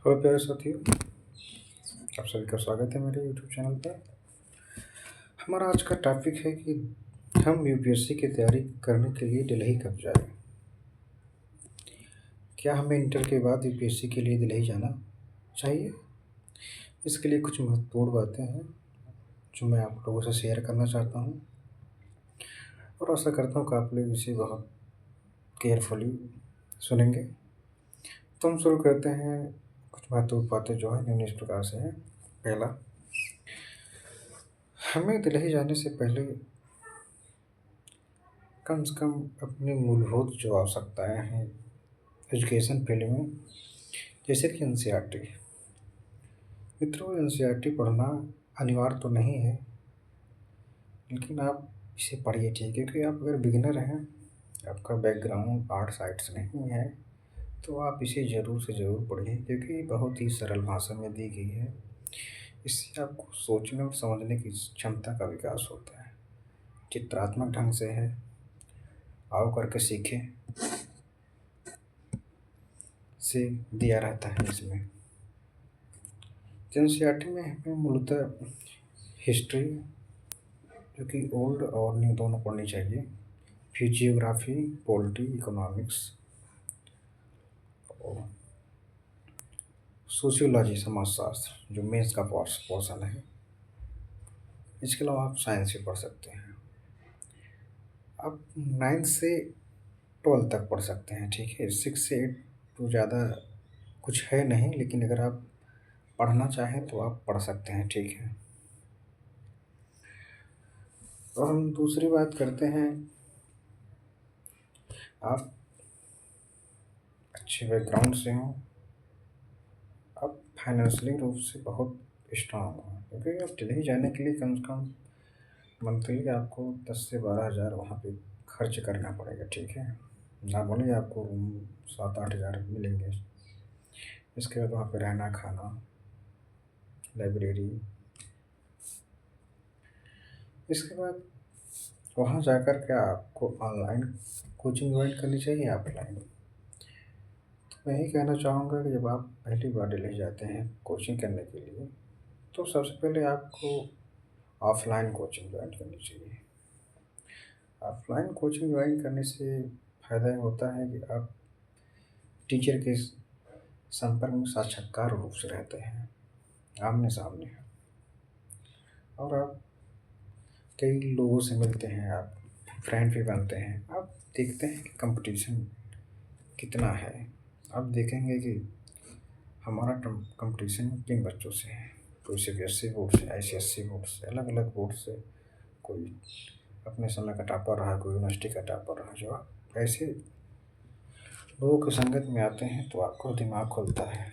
Hello प्यारे साथियों, आप सभी का स्वागत है मेरे यूट्यूब चैनल पर। हमारा आज का टॉपिक है कि हम यूपीएससी की तैयारी करने के लिए दिल्ली कब जाएं। क्या हमें इंटर के बाद यूपीएससी के लिए दिल्ली जाना चाहिए? इसके लिए कुछ महत्वपूर्ण बातें हैं जो मैं आप लोगों से शेयर करना चाहता हूँ और आशा करता हूँ कि आप लोग इसे बहुत केयरफुली सुनेंगे। तो हम शुरू करते हैं। कुछ महत्वपूर्ण बातें जो हैं इस प्रकार से हैं। पहला, हमें दिल्ली जाने से पहले कम से कम अपनी मूलभूत जो आवश्यकताएं हैं एजुकेशन फील्ड में, जैसे कि एनसीईआरटी। मित्रों, एनसीईआरटी पढ़ना अनिवार्य तो नहीं है, लेकिन आप इसे पढ़िए, ठीक है। क्योंकि आप अगर बिगिनर हैं, आपका बैकग्राउंड आर्ट साइड से नहीं है, तो आप इसे ज़रूर से ज़रूर पढ़िए, क्योंकि बहुत ही सरल भाषा में दी गई है। इससे आपको सोचने और समझने की क्षमता का विकास होता है। चित्रात्मक ढंग से है, आओ करके सीखें से दिया रहता है इसमें। एनसीईआरटी में हमें मूलतः हिस्ट्री, जो कि ओल्ड और न्यू दोनों पढ़नी चाहिए, फिर जियोग्राफी, पॉलिटी, इकोनॉमिक्स और सोशियोलॉजी, समाजशास्त्र, जो मेंस का पोर्शन है। इसके अलावा आप साइंस भी पढ़ सकते हैं। आप 9th से 12th तक पढ़ सकते हैं, ठीक है। 6 से 8 तो ज़्यादा कुछ है नहीं, लेकिन अगर आप पढ़ना चाहें तो आप पढ़ सकते हैं, ठीक है। तो हम दूसरी बात करते हैं, आप अच्छे बैकग्राउंड से हों, आप फाइनेंशियली रूप से बहुत स्ट्रांग हों, क्योंकि आप दिल्ली जाने के लिए कम से कम मंथली आपको 10 से 12 हज़ार वहाँ पे खर्च करना पड़ेगा, ठीक है। ना बोलिए आपको रूम 7-8 हज़ार मिलेंगे। इसके बाद वहाँ पे रहना, खाना, लाइब्रेरी। इसके बाद वहाँ जाकर के आपको ऑनलाइन कोचिंग ज्वाइन करनी चाहिए, ऑफलाइन। तो मैं यही कहना चाहूँगा कि जब आप पहली बार दिल्ली जाते हैं कोचिंग करने के लिए, तो सबसे पहले आपको ऑफलाइन कोचिंग ज्वाइन करनी चाहिए। ऑफलाइन कोचिंग ज्वाइन करने से फ़ायदा ये होता है कि आप टीचर के संपर्क में साक्षात्कार रूप से रहते हैं, आमने सामने, और आप कई लोगों से मिलते हैं, आप फ्रेंड भी बनते हैं। आप देखते हैं कि कंपटीशन कितना है। आप देखेंगे कि हमारा कंपटीशन किन बच्चों से है। कोई सीबीएसई बोर्ड से, आईसीएसई बोर्ड से, अलग अलग बोर्ड से, कोई अपने समय का टॉपर रहा, कोई यूनिवर्सिटी का टॉपर रहा। जो आप ऐसे लोगों की संगत में आते हैं तो आपको दिमाग खुलता है,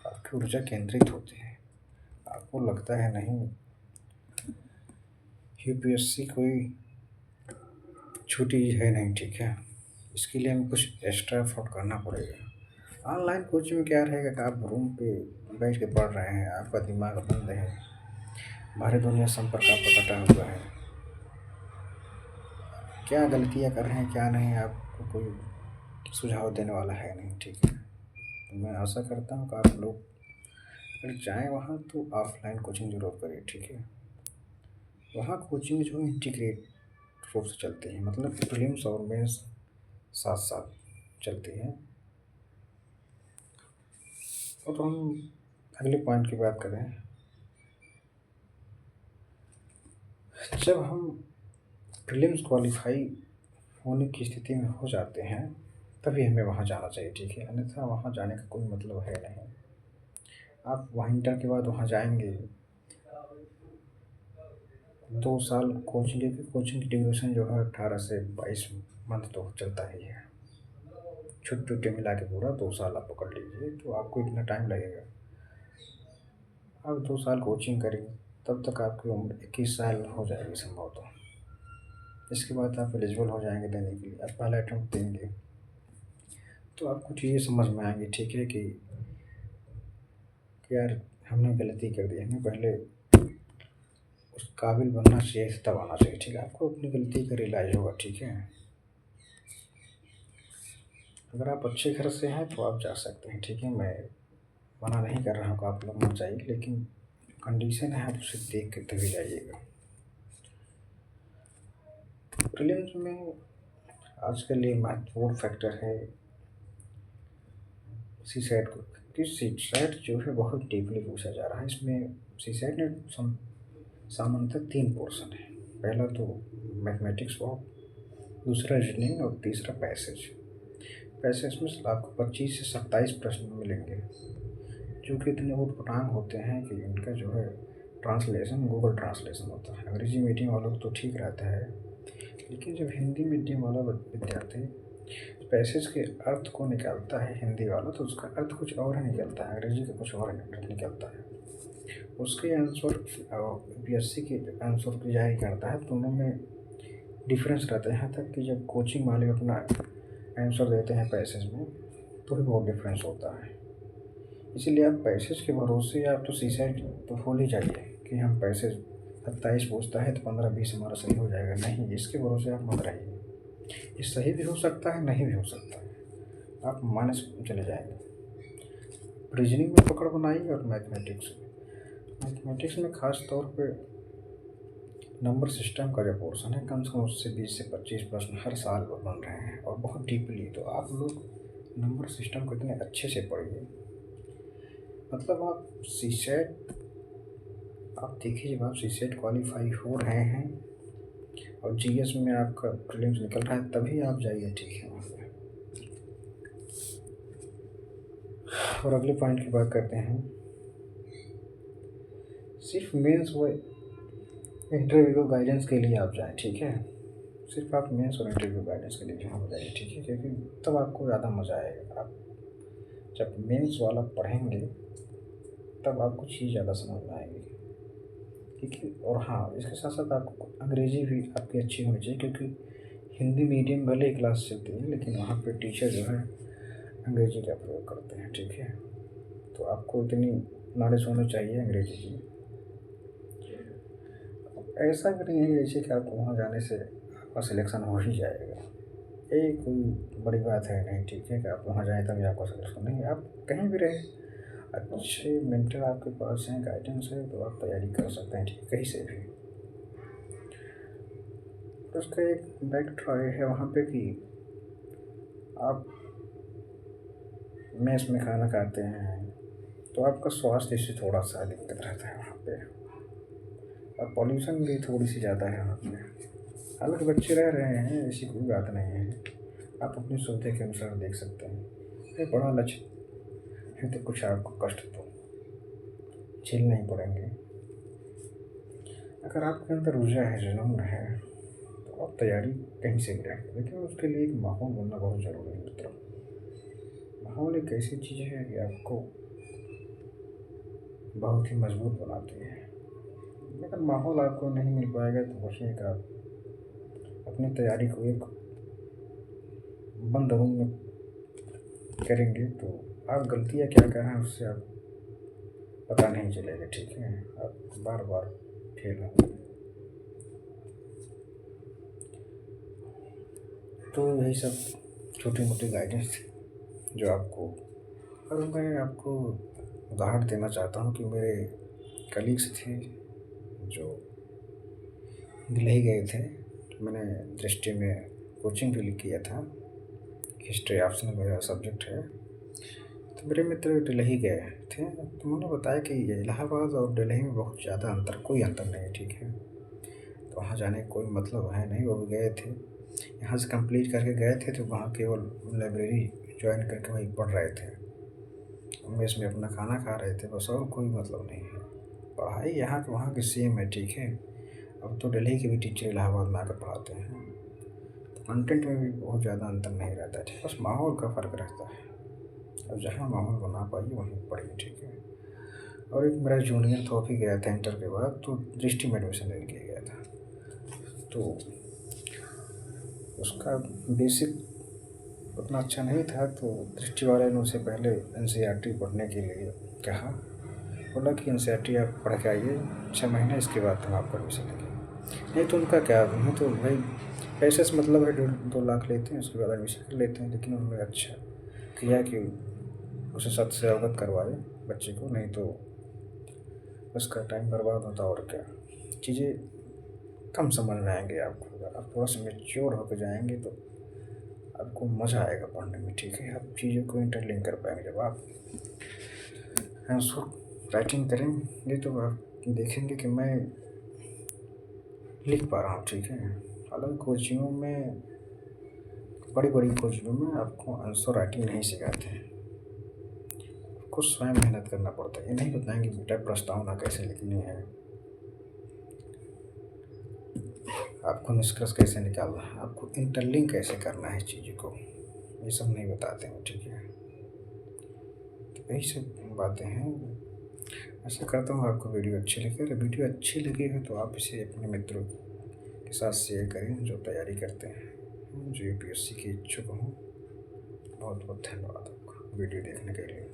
आपकी ऊर्जा केंद्रित होती है, आपको लगता है नहीं, यूपीएससी कोई छोटी चीज़ है नहीं, ठीक है। इसके लिए हमें कुछ एक्स्ट्रा एफर्ट करना पड़ेगा। ऑनलाइन कोचिंग में क्या रहेगा कि आप रूम पे बैठ के पढ़ रहे हैं, आपका दिमाग बंद है, बाहरी दुनिया संपर्क आपका कटा हुआ है। क्या गलतियाँ कर रहे हैं क्या नहीं, आपको कोई सुझाव देने वाला है नहीं, ठीक है। तो मैं आशा करता हूँ कि आप लोग अगर जाएँ वहाँ तो ऑफलाइन कोचिंग ज़रूर करें, ठीक है। वहाँ कोचिंग जो इंटीग्रेट रूप से चलती है, मतलब प्रीलिम्स और मेंस साथ साथ चलती है। और हम अगले पॉइंट की बात करें, जब हम प्रीलिम्स क्वालिफाई होने की स्थिति में हो जाते हैं तभी हमें वहाँ जाना चाहिए, ठीक है। अन्यथा वहाँ जाने का कोई मतलब है नहीं। आप वहाँ इंटर के बाद वहाँ जाएंगे, 2 साल कोचिंग, क्योंकि कोचिंग की ड्यूरेशन जो है 18 से 22 मंथ तो चलता ही है। छुट्टी मिला के पूरा 2 साल आप पकड़ लीजिए, तो आपको इतना टाइम लगेगा। आप 2 साल कोचिंग करेंगे तब तक आपकी उम्र 21 साल हो जाएगी संभवतः। इसके बाद आप एलिजिबल हो जाएंगे देने के लिए, आप पहला अटेम्प्ट देंगे तो आपको चीज़ें समझ में आएंगी, ठीक है, कि यार हमने गलती कर दी, हमें पहले उस काबिल बनना चाहिए तब आना चाहिए, ठीक है। आपको अपनी गलती का रियलाइज होगा, ठीक है। अगर आप अच्छे घर से हैं तो आप जा सकते हैं, ठीक है। मैं मना नहीं कर रहा हूँ कि आप लोग मत जाइए, लेकिन कंडीशन है आप उसे देख के तभी जाइएगा। प्रीलिम्स में आजकल ये महत्वपूर्ण फैक्टर है सीसैट को, कि सीसैट जो है बहुत डीपली पूछा जा रहा है। इसमें सीसैट में सामान्यतः 3 पोर्शन है। पहला तो मैथमेटिक्स हुआ, दूसरा रीजनिंग और तीसरा पैसेज। पैसेज में आपको 25 से 27 प्रश्न मिलेंगे, जो कि इतने ऊटपटांग होते हैं कि इनका जो है ट्रांसलेशन गूगल ट्रांसलेशन होता है। अंग्रेजी मीडियम वालों को तो ठीक रहता है, लेकिन जब हिंदी मीडियम वाला विद्यार्थी पैसेज के अर्थ को निकालता है हिंदी वाला, तो उसका अर्थ कुछ और ही निकलता है, अंग्रेजी का कुछ और निकलता है। उसके आंसर यूपीएससी के आंसर की जारी करता है, दोनों में डिफरेंस रहता है। यहाँ तक कि जब कोचिंग वाले अपना आंसर देते हैं पैसेज में, तो भी बहुत डिफरेंस होता है। इसीलिए आप पैसेज के भरोसे आप तो सीसैट तो भूल ही जाइए कि हम पैसेज 27 पूछता है तो 15-20 हमारा सही हो जाएगा। नहीं, इसके भरोसे आप मत रहिए। ये सही भी हो सकता है, नहीं भी हो सकता है, आप माइनस चले जाएंगे। रीजनिंग में पकड़ बनाइए और मैथमेटिक्स में ख़ास तौर पे नंबर सिस्टम का जो पोर्शन है, कम से कम उससे 20 से 25 प्रश्न हर साल बन रहे हैं और बहुत डीपली। तो आप लोग नंबर सिस्टम को इतने अच्छे से पढ़िए, मतलब आप सीसैट आप देखिए, जब आप सीसैट क्वालिफाई हो रहे हैं और जीएस में आपका प्रीलिम्स निकल रहा है, तभी आप जाइए, ठीक है वहाँ पे। और अगले पॉइंट की बात करते हैं। सिर्फ मेंस व इंटरव्यू गाइडेंस के लिए आप जाएं, ठीक है। सिर्फ आप मेंस और इंटरव्यू गाइडेंस के लिए जहाँ जाइए, ठीक है, क्योंकि तब आपको ज़्यादा मज़ा आएगा। आप जब मेंस वाला पढ़ेंगे तब आपको चीज़ ज़्यादा समझ में आएगी, ठीक है। और हाँ, इसके साथ साथ आपको अंग्रेज़ी भी आपकी अच्छी होनी चाहिए, क्योंकि हिंदी मीडियम भले ही क्लास चलती है, लेकिन वहाँ पे टीचर जो है अंग्रेज़ी का प्रयोग करते हैं, ठीक है। तो आपको इतनी नॉलेज होनी चाहिए अंग्रेज़ी की। ऐसा भी नहीं है जैसे कि आपको वहाँ जाने से आपका सिलेक्शन हो ही जाएगा, ये कोई बड़ी बात है नहीं, ठीक है, कि आप वहाँ जाएँ तभी आपका सिलेक्शन। नहीं, आप कहीं भी रहें, अच्छे मेंटर आपके पास हैं, गाइडेंस है, तो आप तैयारी कर सकते हैं, ठीक है, कहीं से भी। तो उसका एक बैक ट्राई है वहाँ पे कि आप मेस में खाना खाते हैं, तो आपका स्वास्थ्य इससे थोड़ा सा दिक्कत रहता है वहाँ पे, और पॉल्यूशन भी थोड़ी सी ज़्यादा है वहाँ पे। हालांकि बच्चे रह रहे हैं, ऐसी कोई बात नहीं है, आप अपनी सुविधा के अनुसार देख सकते हैं। ये बड़ा लक्ष्य है तो कुछ आपको कष्ट तो झेलने ही पड़ेंगे। अगर आपके अंदर ऊर्जा है, जुनून है, तो आप तैयारी कहीं से भी रहेंगे, लेकिन उसके लिए एक माहौल बनना बहुत ज़रूरी है मित्रों। माहौल एक ऐसी चीज़ है कि आपको बहुत ही मजबूत बनाती है। अगर माहौल आपको नहीं मिल पाएगा तो वही एक आप अपनी तैयारी को एक बंद रूम में करेंगे, तो आप गलतियाँ क्या कर रहे हैं उससे आप पता नहीं चलेगा, ठीक है, आप बार बार फेल होंगे। तो यही सब छोटी मोटी गाइडेंस थी जो आपको, और मैं आपको उदाहरण देना चाहता हूँ कि मेरे कलीग्स थे जो दिल्ली गए थे। मैंने दृष्टि में कोचिंग भी किया था, हिस्ट्री ऑप्शनल मेरा सब्जेक्ट है। तो मेरे मित्र दिल्ली गए थे, तो उन्होंने बताया कि इलाहाबाद और दिल्ली में बहुत ज़्यादा अंतर, कोई अंतर नहीं है, ठीक है। तो वहाँ जाने का कोई मतलब है नहीं। वो भी गए थे, यहाँ से कंप्लीट करके गए थे, तो वहाँ केवल लाइब्रेरी ज्वाइन करके वहीं पढ़ रहे थे, मेस में अपना खाना खा रहे थे, बस, और कोई मतलब नहीं है। पढ़ाई यहाँ के वहाँ की सेम है, ठीक है। अब तो दिल्ली के भी टीचर इलाहाबाद में आकर पढ़ाते हैं, तो कंटेंट में भी बहुत ज़्यादा अंतर नहीं रहता है, बस माहौल का फ़र्क रहता है। अब जहाँ माहौल बना पाइए वहीं पढ़िए, ठीक है। और एक मेरा जूनियर था, वो भी गया था इंटर के बाद, तो दृष्टि में एडमिशन लेने के लिए गया था। तो उसका बेसिक उतना अच्छा नहीं था, तो दृष्टि वाले ने उसे पहले एनसीईआरटी पढ़ने के लिए कहा। बोला कि एनसीईआरटी आप पढ़ के आइए 6 महीने, इसके बाद हम आपको एडमिशन लेंगे। नहीं तो उनका क्या, उन्हें तो भाई पैसे से मतलब है, 1.5-2 लाख लेते हैं, उसके बाद एडमिशन कर लेते हैं। लेकिन उन्होंने अच्छा किया कि उसे सच से अवगत करवाए बच्चे को, नहीं तो उसका टाइम बर्बाद होता और क्या। चीज़ें कम समझ में आएंगे आपको, अगर आप थोड़ा सा मेच्योर होकर जाएंगे तो आपको मज़ा आएगा पढ़ने में, ठीक है। आप चीज़ों को इंटरलिंक कर पाएंगे। जब आप आंसर राइटिंग करेंगे तो आप देखेंगे कि मैं लिख पा रहा हूँ, ठीक है। हालांकि कोचिंगों में, बड़ी बड़ी कोचिंगों में आपको आंसर राइटिंग नहीं सिखाते हैं, आपको स्वयं मेहनत करना पड़ता है। ये नहीं बताएंगे बेटा प्रस्तावना कैसे लिखनी है, आपको निष्कर्ष कैसे निकालना है, आपको इंटरलिंक कैसे करना है चीज़ों को, ये सब नहीं बताते हैं, ठीक है। तो यही सब बातें हैं। आशा करता हूँ आपको वीडियो अच्छी लगी। अगर वीडियो अच्छी लगी है तो आप इसे अपने मित्रों के साथ शेयर करें जो तैयारी करते हैं, जो यूपीएससी के इच्छुक हों। बहुत बहुत धन्यवाद आपका वीडियो देखने के लिए।